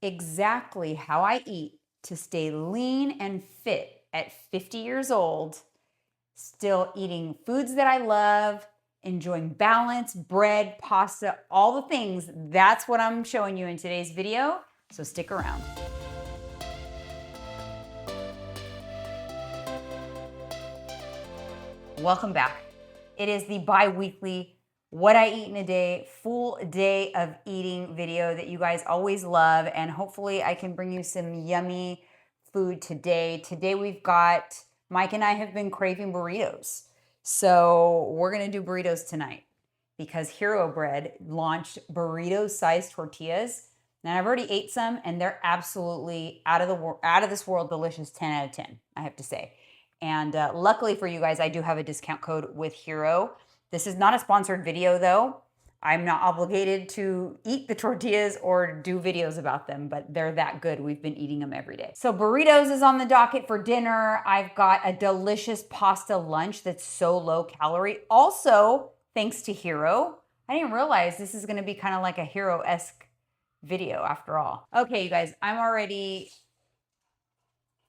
exactly how I eat to stay lean and fit at 50 years old, still eating foods that I love, enjoying balance, bread, pasta, all the things. That's what I'm showing you in today's video, so stick around. Welcome back. It is the bi-weekly what I eat in a day, full day of eating video that you guys always love, and hopefully I can bring you some yummy food today. Today we've got, Mike and I have been craving burritos. So we're gonna do burritos tonight because Hero Bread launched burrito-sized tortillas. And I've already ate some and they're absolutely out of this world delicious, 10 out of 10, I have to say. And luckily for you guys, I do have a discount code with Hero. This is not a sponsored video though. I'm not obligated to eat the tortillas or do videos about them, but they're that good. We've been eating them every day. So burritos is on the docket for dinner. I've got a delicious pasta lunch that's so low calorie. Also, thanks to Hero. I didn't realize this is gonna be kind of like a Hero-esque video after all. Okay, you guys, I'm already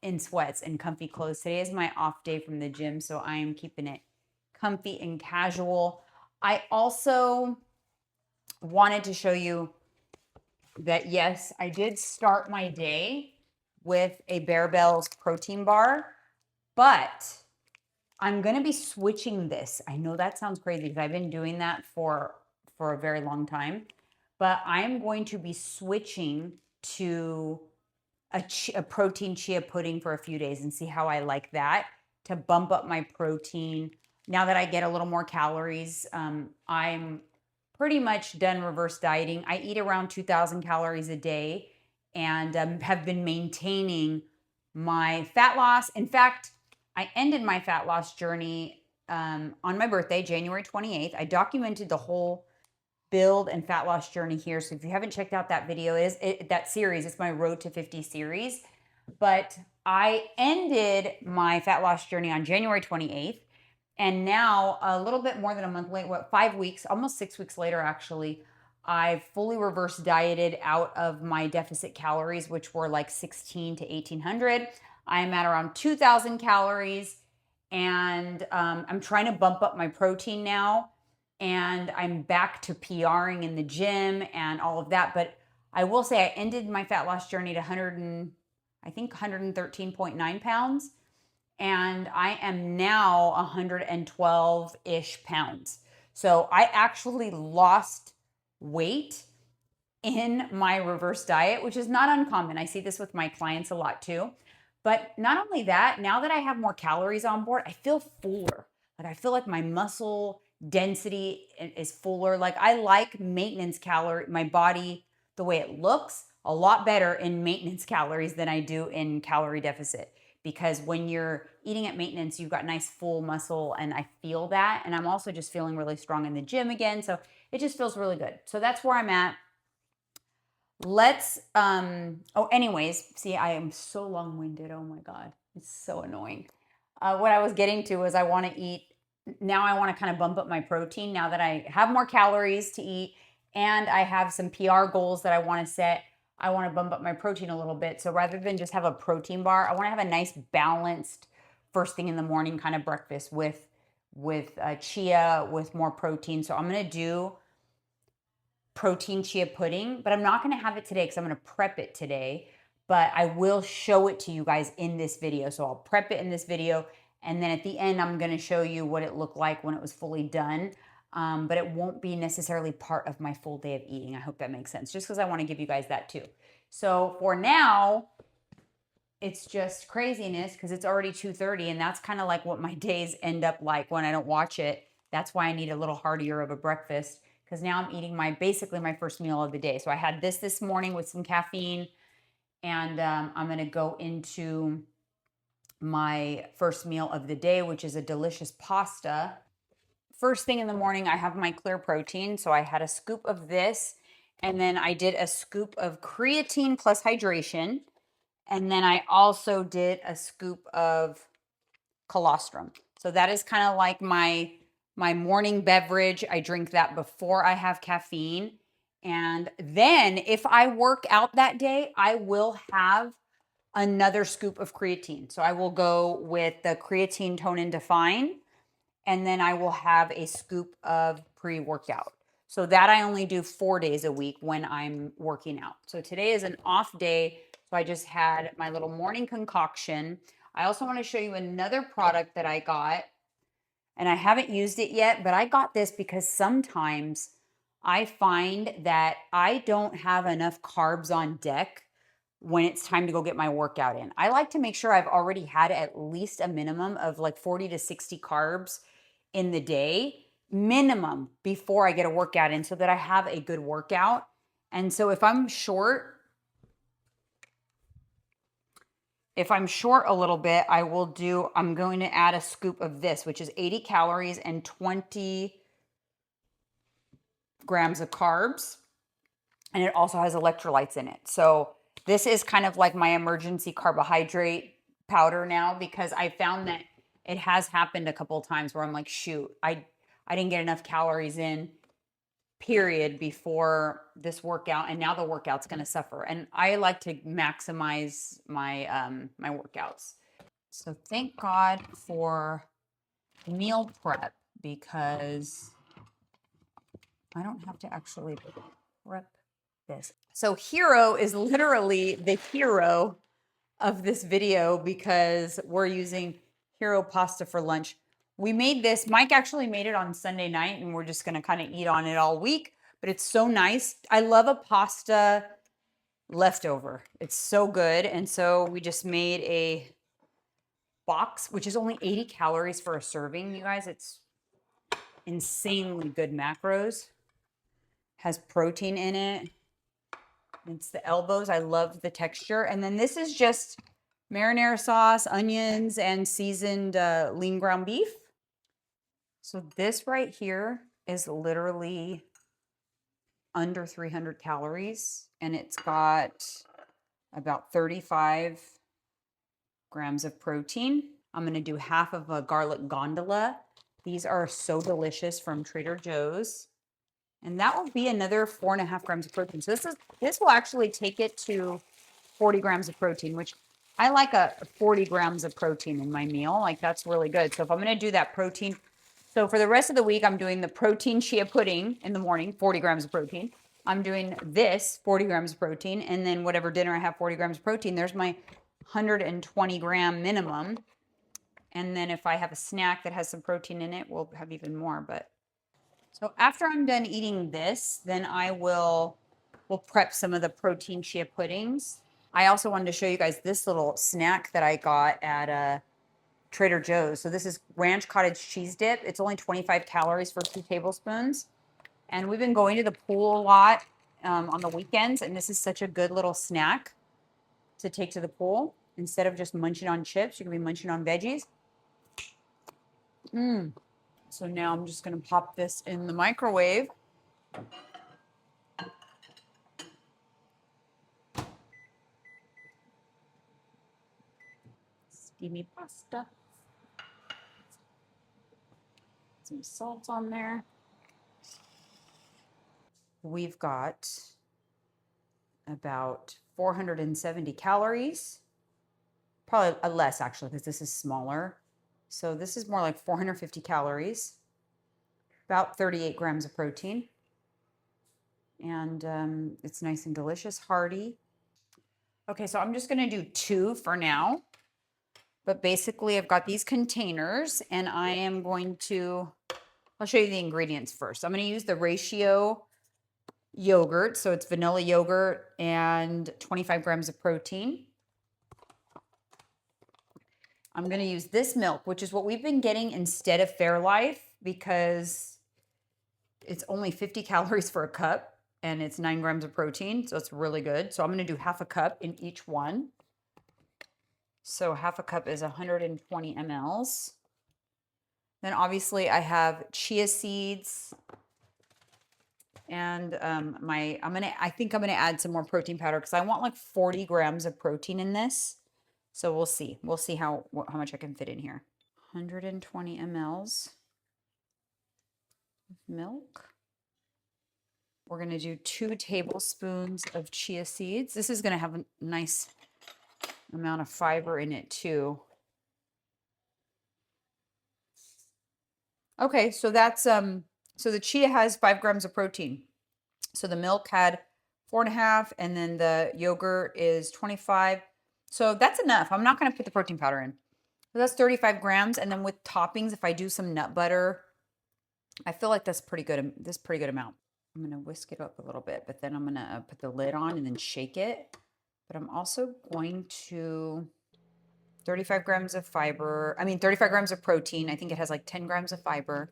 in sweats and comfy clothes. Today is my off day from the gym, so I am keeping it comfy and casual. I also wanted to show you that yes, I did start my day with a Bear Bells protein bar, but I'm going to be switching this. I know that sounds crazy because I've been doing that for a very long time, but I am going to be switching to a protein chia pudding for a few days and see how I like that to bump up my protein. Now that I get a little more calories, I'm pretty much done reverse dieting. I eat around 2,000 calories a day and have been maintaining my fat loss. In fact, I ended my fat loss journey on my birthday, January 28th. I documented the whole build and fat loss journey here. So if you haven't checked out that video, that series, it's my Road to 50 series. But I ended my fat loss journey on January 28th. And now a little bit more than a month later, 5 weeks, almost 6 weeks later, actually, I've fully reverse dieted out of my deficit calories, which were like 16 to 1800. I am at around 2,000 calories and I'm trying to bump up my protein now. And I'm back to PRing in the gym and all of that. But I will say I ended my fat loss journey at 113.9 pounds. And I am now 112-ish pounds. So I actually lost weight in my reverse diet, which is not uncommon. I see this with my clients a lot too. But not only that, now that I have more calories on board, I feel fuller. Like I feel like my muscle density is fuller. Like I like maintenance calorie, my body, the way it looks, a lot better in maintenance calories than I do in calorie deficit. Because when you're eating at maintenance, you've got nice full muscle and I feel that. And I'm also just feeling really strong in the gym again. So it just feels really good. So that's where I'm at. Let's, anyways, see, I am so long-winded. Oh my God, it's so annoying. What I was getting to was I want to eat, now I want to kind of bump up my protein now that I have more calories to eat and I have some PR goals that I want to set. I want to bump up my protein a little bit. So rather than just have a protein bar, I want to have a nice balanced first thing in the morning kind of breakfast with chia, with more protein. So I'm going to do protein chia pudding, but I'm not going to have it today because I'm going to prep it today, but I will show it to you guys in this video. So I'll prep it in this video. And then at the end, I'm going to show you what it looked like when it was fully done. But it won't be necessarily part of my full day of eating. I hope that makes sense, just because I want to give you guys that too. So for now, it's just craziness because it's already 2:30 and that's kind of like what my days end up like when I don't watch it. That's why I need a little heartier of a breakfast because now I'm eating basically my first meal of the day. So I had this morning with some caffeine and I'm going to go into my first meal of the day, which is a delicious pasta. First thing in the morning, I have my clear protein. So I had a scoop of this and then I did a scoop of creatine plus hydration. And then I also did a scoop of colostrum. So that is kind of like my morning beverage. I drink that before I have caffeine. And then if I work out that day, I will have another scoop of creatine. So I will go with the creatine tone and define, and then I will have a scoop of pre-workout. So that I only do 4 days a week when I'm working out. So today is an off day. So I just had my little morning concoction. I also want to show you another product that I got, and I haven't used it yet, but I got this because sometimes I find that I don't have enough carbs on deck when it's time to go get my workout in. I like to make sure I've already had at least a minimum of like 40 to 60 carbs in the day, minimum, before I get a workout in so that I have a good workout. And so if I'm short a little bit, I'm going to add a scoop of this, which is 80 calories and 20 grams of carbs. And it also has electrolytes in it. So this is kind of like my emergency carbohydrate powder now, because I found that it has happened a couple of times where I'm like, shoot, I didn't get enough calories in, period, before this workout, and now the workout's going to suffer. And I like to maximize my my workouts. So thank God for meal prep, because I don't have to actually prep this. So Hero is literally the hero of this video because we're using Hero pasta for lunch. We made this, Mike actually made it on Sunday night, and we're just gonna kind of eat on it all week, but it's so nice. I love a pasta leftover. It's so good. And so we just made a box, which is only 80 calories for a serving, you guys. It's insanely good macros. Has protein in it. It's the elbows. I love the texture. And then this is just marinara sauce, onions, and seasoned lean ground beef. So this right here is literally under 300 calories, and it's got about 35 grams of protein. I'm going to do half of a garlic gondola. These are so delicious, from Trader Joe's. And that will be another 4.5 grams of protein. So this will actually take it to 40 grams of protein, which I like a 40 grams of protein in my meal. Like, that's really good. So if I'm going to do that protein, so for the rest of the week, I'm doing the protein chia pudding in the morning, 40 grams of protein. I'm doing this, 40 grams of protein. And then whatever dinner I have, 40 grams of protein. There's my 120 gram minimum. And then if I have a snack that has some protein in it, we'll have even more. But so after I'm done eating this, then we'll prep some of the protein chia puddings. I also wanted to show you guys this little snack that I got at Trader Joe's. So this is ranch cottage cheese dip. It's only 25 calories for 2 tablespoons. And we've been going to the pool a lot on the weekends, and this is such a good little snack to take to the pool. Instead of just munching on chips, you can be munching on veggies. So now I'm just going to pop this in the microwave. Steamy pasta. Some salt on there. We've got about 470 calories. Probably less, actually, because this is smaller. So this is more like 450 calories. About 38 grams of protein. And it's nice and delicious, hearty. Okay, so I'm just going to do 2 for now. But basically, I've got these containers, and I am going to, I'll show you the ingredients first. I'm going to use the Ratio yogurt. So it's vanilla yogurt and 25 grams of protein. I'm going to use this milk, which is what we've been getting instead of Fairlife, because it's only 50 calories for a cup, and it's 9 grams of protein. So it's really good. So I'm going to do half a cup in each one. So half a cup is 120 mLs. Then obviously I have chia seeds, and I think I'm gonna add some more protein powder, because I want like 40 grams of protein in this. So we'll see. We'll see how much I can fit in here. 120 mLs of milk. We're going to do 2 tablespoons of chia seeds. This is going to have a nice amount of fiber in it too. Okay, so that's so the chia has 5 grams of protein. So the milk had 4.5, and then the yogurt is 25. So that's enough. I'm not going to put the protein powder in. So that's 35 grams. And then with toppings, if I do some nut butter, I feel like that's pretty good. This pretty good amount. I'm going to whisk it up a little bit, but then I'm going to put the lid on and then shake it. But I'm also going to 35 grams of fiber. I mean, 35 grams of protein. I think it has like 10 grams of fiber.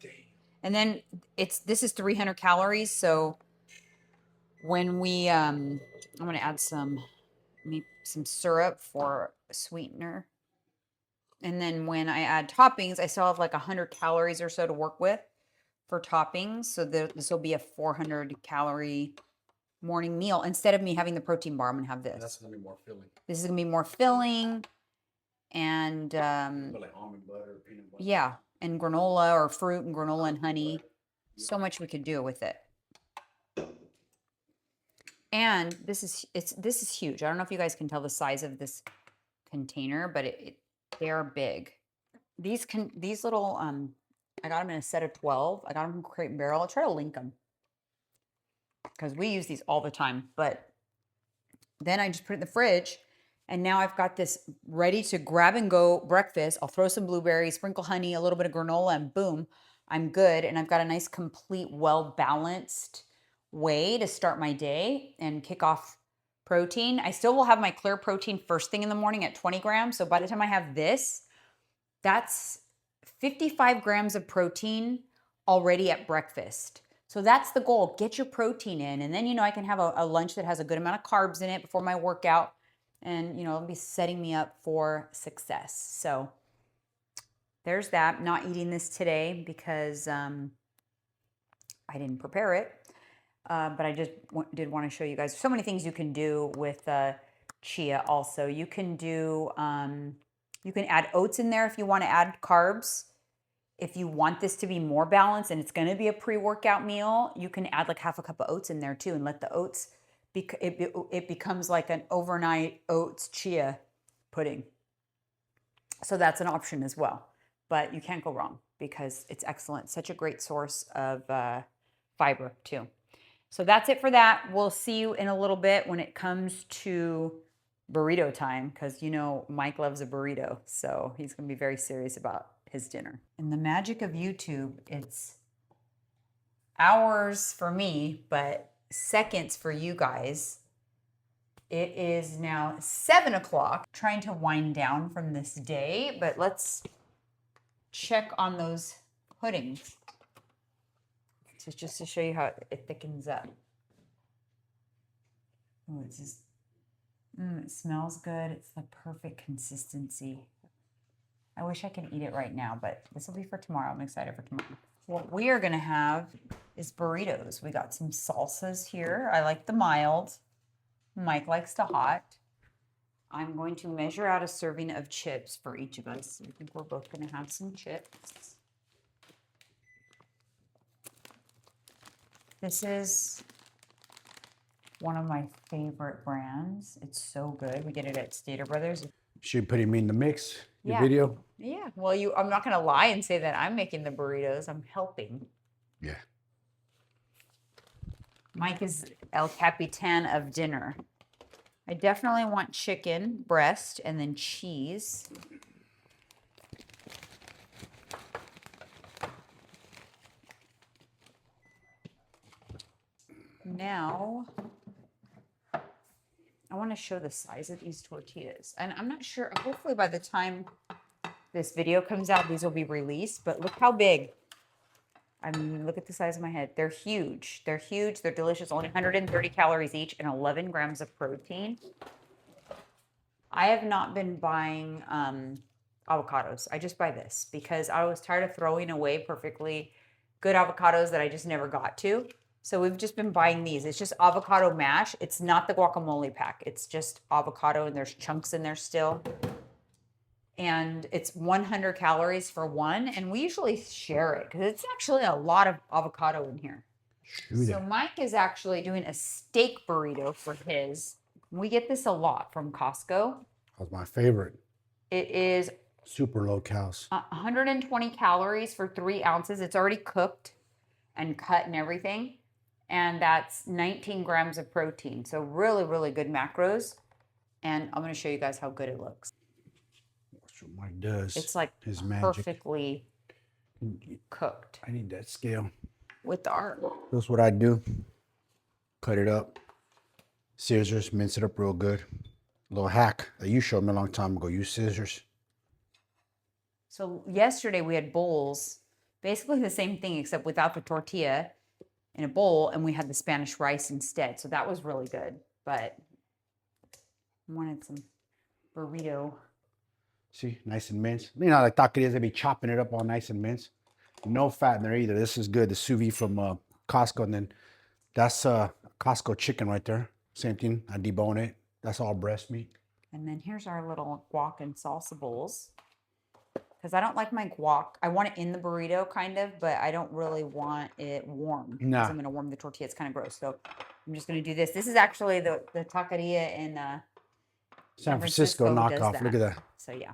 And then this is 300 calories. So when we, I'm going to add some syrup for a sweetener. And then when I add toppings, I still have like 100 calories or so to work with for toppings. So this will be a 400 calorie morning meal. Instead of me having the protein bar, I'm going to have this. And that's going to be more filling. This is going to be more filling. And like almond butter, peanut butter. Yeah, and granola or fruit and granola and honey. So much we could do with it. And this is huge. I don't know if you guys can tell the size of this container, but they are big. These little I got them in a set of 12. I got them from Crate and Barrel. I'll try to link them because we use these all the time. But then I just put it in the fridge, and now I've got this ready to grab and go breakfast. I'll throw some blueberries, sprinkle honey, a little bit of granola, and boom, I'm good. And I've got a nice, complete, well-balanced way to start my day and kick off protein. I still will have my clear protein first thing in the morning at 20 grams. So by the time I have this, that's 55 grams of protein already at breakfast. So that's the goal. Get your protein in. And then, I can have a lunch that has a good amount of carbs in it before my workout. And, it'll be setting me up for success. So there's that. Not eating this today because I didn't prepare it. But I just did want to show you guys so many things you can do with chia also. You can add oats in there if you want to add carbs. If you want this to be more balanced and it's going to be a pre-workout meal, you can add like half a cup of oats in there too and let the oats, it becomes like an overnight oats chia pudding. So that's an option as well. But you can't go wrong because it's excellent. Such a great source of fiber too. So that's it for that. We'll see you in a little bit when it comes to burrito time because Mike loves a burrito. So he's going to be very serious about his dinner. And the magic of YouTube, it's hours for me, but seconds for you guys. It is now 7 o'clock. Trying to wind down from this day, but let's check on those puddings. Just to show you how it thickens up. Oh, it's just, it smells good. It's the perfect consistency. I wish I could eat it right now, but this will be for tomorrow. I'm excited for tomorrow. What we are gonna have is burritos. We got some salsas here. I like the mild. Mike likes the hot. I'm going to measure out a serving of chips for each of us. I think we're both gonna have some chips. This is one of my favorite brands. It's so good. We get it at Stater Brothers. She putting me in the mix, Yeah. video? Yeah. Well, I'm not going to lie and say that I'm making the burritos. I'm helping. Yeah. Mike is El Capitan of dinner. I definitely want chicken breast and then cheese. Now, I want to show the size of these tortillas. And I'm not sure, hopefully by the time this video comes out, these will be released, but look how big. I mean, look at the size of my head. They're huge. They're huge. They're delicious. Only 130 calories each and 11 grams of protein. I have not been buying avocados. I just buy this because I was tired of throwing away perfectly good avocados that I just never got to. So we've just been buying these. It's just avocado mash. It's not the guacamole pack. It's just avocado and there's chunks in there still. And it's 100 calories for one. And we usually share it because it's actually a lot of avocado in here. So Mike is actually doing a steak burrito for his. We get this a lot from Costco. That's my favorite. It is super low calories. 120 calories for 3 ounces. It's already cooked and cut and everything. And that's 19 grams of protein. So really, really good macros. And I'm going to show you guys how good it looks. That's what Mike does. It's like his magic. Perfectly cooked. I need that scale. With the art. That's what I do. Cut it up. Scissors, mince it up real good. A little hack that you showed me a long time ago. Use scissors. So yesterday we had bowls, basically the same thing except without the tortilla in a bowl, and we had the Spanish rice instead. So that was really good. But I wanted some burrito. See, nice and minced. You know, like taquerias, they be chopping it up all nice and minced. No fat in there either. This is good. The sous vide from Costco, and then that's Costco chicken right there. Same thing. I debone it. That's all breast meat. And then here's our little guac and salsa bowls. Because I don't like my guac. I want it in the burrito, kind of, but I don't really want it warm. Nah. Because I'm going to warm the tortilla. It's kind of gross. So I'm just going to do this. This is actually the taqueria in San Francisco knockoff. Look at that. So yeah.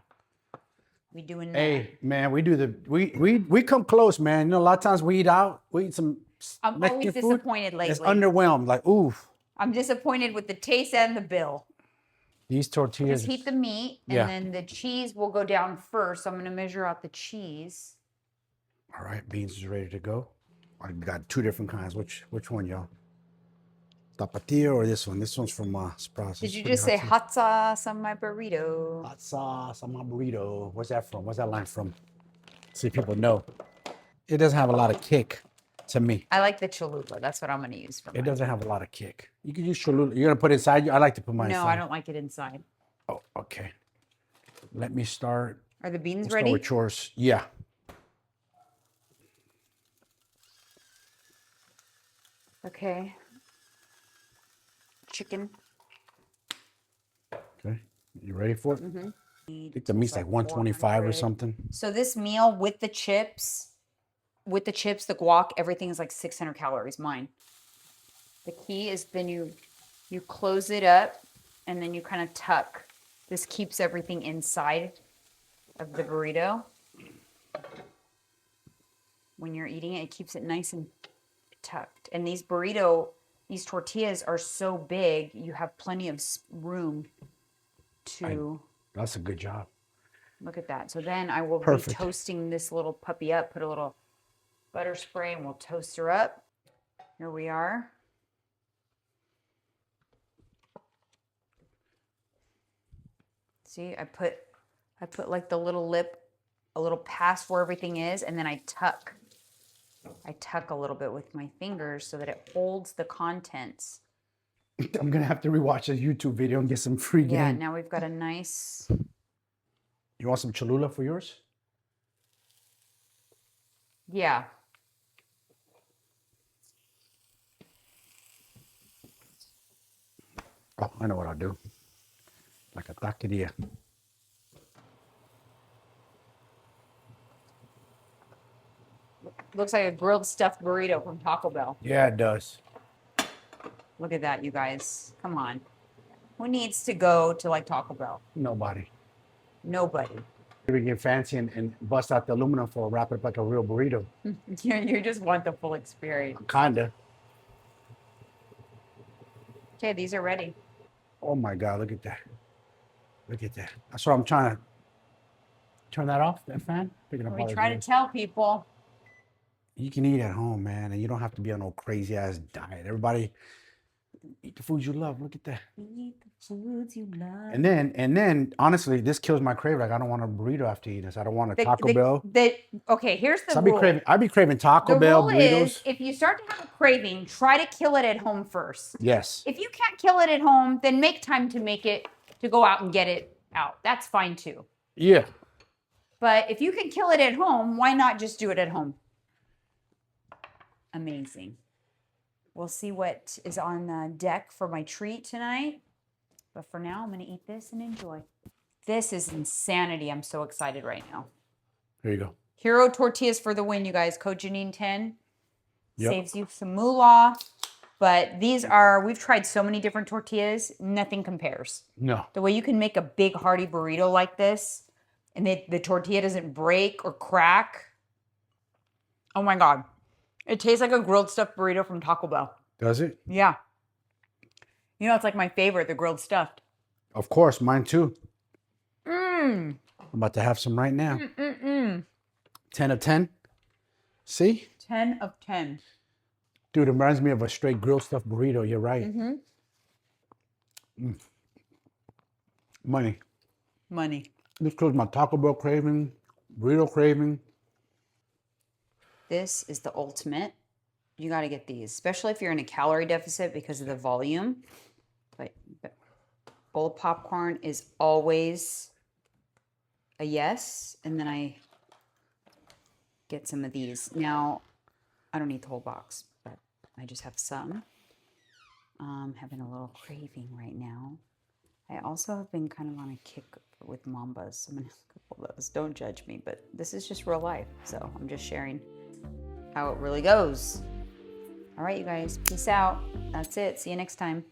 We doing that. Hey, man, we do the we come close, man. You know, a lot of times we eat out. We eat some I'm Mexican always disappointed food. lately. It's underwhelmed. Like, oof. I'm disappointed with the taste and the bill. These tortillas. Just heat the meat, and Yeah. then the cheese will go down first. So I'm going to measure out the cheese. All right, beans is ready to go. I got 2 different kinds. Which one, y'all? Tapatio or this one? This one's from Sprouts. Did you just say hot sauce on my burrito? Hot sauce on my burrito. Where's that from? Where's that line from? See if people know. It doesn't have a lot of kick to me. I like the chalupa. That's what I'm going to use for It mine. doesn't have a lot of kick. You can use Cholula. You're going to put it inside? I like to put mine inside. No, I don't like it inside. Oh, okay. Let me start. Are the beans We'll ready? start with yours. Yeah. Okay. Chicken. Okay. You ready for it? Mm-hmm. I think the meat's like 125 or something. So this meal with the chips, the guac, everything is like 600 calories. Mine. The key is then you close it up and then you kind of tuck. This keeps everything inside of the burrito. When you're eating it, it keeps it nice and tucked. And these tortillas are so big, you have plenty of room to... That's a good job. Look at that. So then I will be toasting this little puppy up, put a little butter spray, and we'll toast her up. Here we are. See, I put like the little lip, a little past where everything is, and then I tuck a little bit with my fingers so that it holds the contents. I'm going to have to rewatch a YouTube video and get some free game. Yeah, now we've got a nice... You want some Cholula for yours? Yeah. Oh, I know what I'll do. Like a taqueria. Looks like a grilled stuffed burrito from Taco Bell. Yeah, it does. Look at that, you guys. Come on. Who needs to go to like Taco Bell? Nobody. Nobody. We get fancy and bust out the aluminum foil, wrap it up like a real burrito. You just want the full experience. Kinda. Okay, these are ready. Oh my God, look at that. Look at that. That's what I'm trying to turn that off, that fan. Picking up all We this try to noise. tell people. You can eat at home, man, and you don't have to be on no crazy ass diet. Everybody eat the foods you love. Look at that. Eat the foods you love. And then, honestly, this kills my crave. Like I don't want a burrito after eating this. I don't want a Taco Bell. Okay, here's the So rule. I'd be craving Taco The Bell rule burritos. is, if you start to have a craving, try to kill it at home first. Yes. If you can't kill it at home, then make time to go out and get it out. That's fine too. Yeah. But if you can kill it at home, why not just do it at home? Amazing. We'll see what is on deck for my treat tonight. But for now, I'm going to eat this and enjoy. This is insanity. I'm so excited right now. Here you go. Hero tortillas for the win, you guys. Code Janine 10. Yep. Saves you some moolah. But these are, we've tried so many different tortillas, nothing compares. No. The way you can make a big hearty burrito like this, and the tortilla doesn't break or crack. Oh my God. It tastes like a grilled stuffed burrito from Taco Bell. Does it? Yeah. You know, it's like my favorite, the grilled stuffed. Of course, mine too. Mmm. I'm about to have some right now. 10 of 10. See? 10 of 10. Dude, it reminds me of a straight grilled stuffed burrito. You're right. Money. Money. This kills my Taco Bell craving, burrito craving. This is the ultimate. You got to get these, especially if you're in a calorie deficit because of the volume. But bowl of popcorn is always a yes. And then I get some of these. Now, I don't eat the whole box, but I just have some. I'm having a little craving right now. I also have been kind of on a kick with Mambas. So I'm going to have a couple of those. Don't judge me, but this is just real life. So I'm just sharing how it really goes. All right, you guys, peace out. That's it. See you next time.